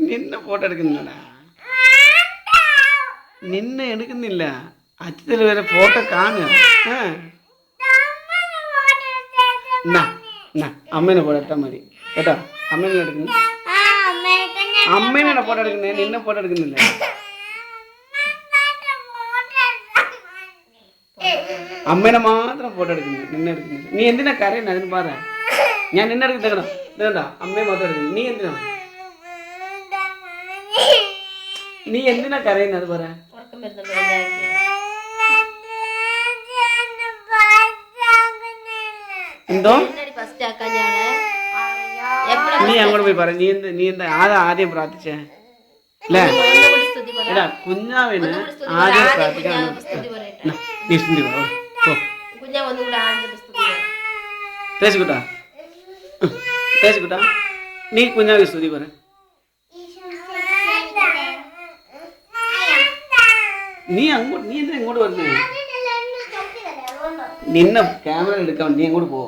നിന്നെ ഫോട്ടോ എടുക്കുന്നില്ലടാ, നിന്നെ എടുക്കുന്നില്ല. അച്ഛത്തിൽ വരെ ഫോട്ടോ കാണുക. അമ്മേനെ ഫോട്ടോ എടുത്താൽ മതി കേട്ടോ. അമ്മേനെ എടുക്കുന്നു, അമ്മേനാണ് ഫോട്ടോ എടുക്കുന്നത്, നിന്നെ ഫോട്ടോ എടുക്കുന്നില്ല. അമ്മേനെ മാത്രം ഫോട്ടോ എടുക്കുന്നു, നിന്നെ എടുക്കുന്നില്ല. നീ എന്തിനാ കരയണ്ട? അതിന് പറ. ഞാൻ നിന്നെ എടുക്കണം. ഇതെന്താ അമ്മയെ മാത്രം എടുക്കുന്നു. നീ എന്തിനാ കരയുന്നത്? അത് പറ. എന്തോ നീ അങ്ങോട്ട് പോയി പറ. നീ എന്താ ആദ്യം പ്രാർത്ഥിച്ചേ അല്ലേ? എടാ കുഞ്ഞാവിന് ആദ്യം പ്രാർത്ഥിക്കാൻ നീ സ്തുതി പറ. തേശുക്കുട്ടാ നീ കുഞ്ഞാവി സ്തുതി പറ. നീ എന്തിനാ ഇങ്ങോട്ട് വരുന്നേ? നിന്നെ ക്യാമറ എടുക്കാൻ നീ അങ്ങോട്ട് പോ.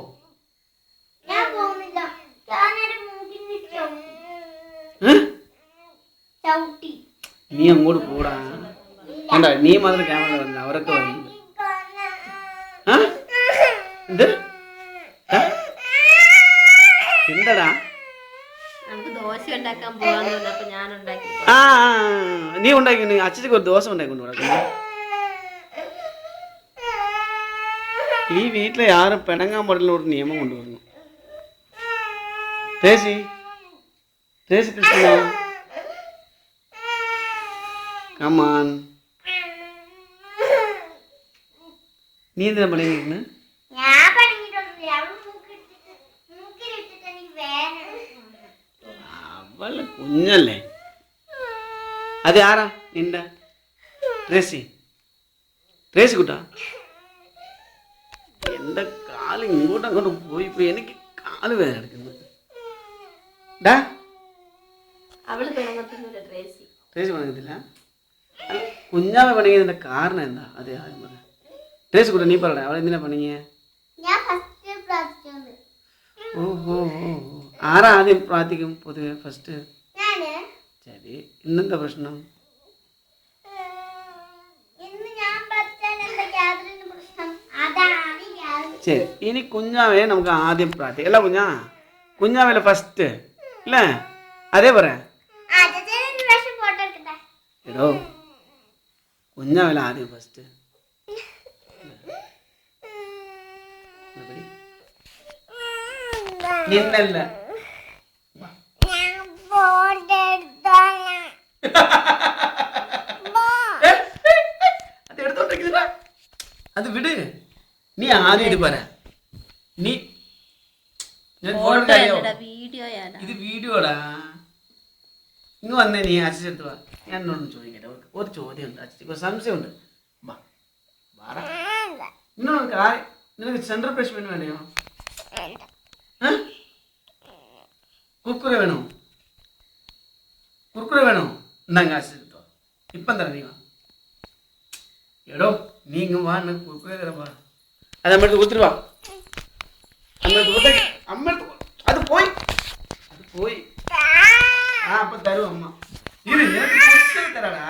നീ അങ്ങോട്ട് പോടാ. കണ്ട നീ മാത്രം ക്യാമറ വന്ന, അവരൊക്കെ വരുന്നുണ്ട്. എന്ത് എന്താടാ? നീ ഉണ്ടാക്കി അച്ഛക്ക് ഒരു ദോശ ഉണ്ടാക്കിക്കൊണ്ട് കൊടുക്കുന്നു. ഈ വീട്ടിലെ ആരും പിണങ്ങാൻ പാടില്ല ഒരു നിയമം കൊണ്ടുവന്നു. തേശി കൃഷ്ണ കമാൻ. നീ എന്തിനാ പണിയുന്നു? അവള് കുഞ്ഞല്ലേ. അത് ആരാ നിന്റെ? ട്രേസി കുട്ടാ. എന്റെ കാല് ഇങ്ങോട്ടും അങ്ങോട്ടും പോയി എനിക്ക് കാല് വേദന എടുക്കുന്നു. ട്രേസി പണിയത്തില്ല. കുഞ്ഞാവ പണിയതിന്റെ കാരണം എന്താ? അതെ ആദ്യം പറ. ട്രേസി കുട്ടാ നീ പറയണേ, അവളെ എന്തിനാ പണിയേ? ഓഹോ ആരാ ആദ്യം പ്രാർത്ഥിക്കും പൊതുവെ? ഫസ്റ്റ്. ശരി, ഇന്നെന്താ പ്രശ്നം? ശരി, ഇനി കുഞ്ഞാവേ നമുക്ക് ആദ്യം പ്രാർത്ഥിക്കാം. അല്ല കുഞ്ഞാവല്ലേ ഫസ്റ്റ് അല്ലേ? അതേ പറയാ. എടോ കുഞ്ഞാവല്ല ആദ്യം ഫസ്റ്റ്. നിന്നല്ല അത് വിട്. നീ ആദ്യം ഇത് പറ. നീ ഇത് വീഡിയോടാ. ഇങ്ങ് വന്നേ, നീ അച്ഛടുത്ത് വാ. ഞാൻ എന്നോടൊന്ന് ചോദിക്കട്ടെ, ഒരു ചോദ്യം ഉണ്ട്. അച്ഛക്ക് ഒരു സംശയമുണ്ട്. നിനക്ക് സെൻട്രൽ ഫ്രഷ്മെന്റ് വേണോ? കുർക്കുറെ വേണോ? എന്നാ അച്ഛടുത്തോ. ഇപ്പം തരാം. നീ വാ. എടോ നീ ഇങ്ങ് വാ, കുർക്കുറെ തരാം. വാ. അത് അമ്മടുത്ത് കൊടുത്തിട്ട് വാ. അത് പോയി. അപ്പൊ തരും അമ്മ. ഇത് തരാടാ.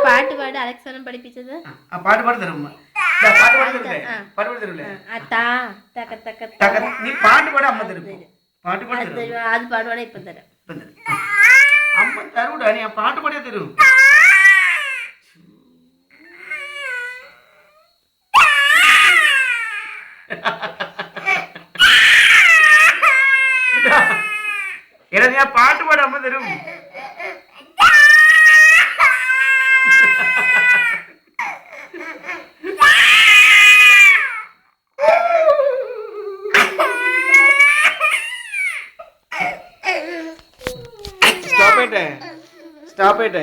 പാട്ട് പാട് അലക്സനം പഠിപ്പിച്ചത്. ആ പാട്ട് പാടി തരും അമ്മ. പാട്ട് പാടി തരൂലേ? നീ പാട്ട് പാടാ, അമ്മ തരും. പാട്ട് പാടി തരും. അത് പാടുവാണെ ഇപ്പം തരാം. അമ്മ തരൂടാ, നീ ആ പാട്ട് പാടിയാ തരൂ. എടാ നീ ആ പാട്ട് പാടാ, അമ്മ തരും. Stop it.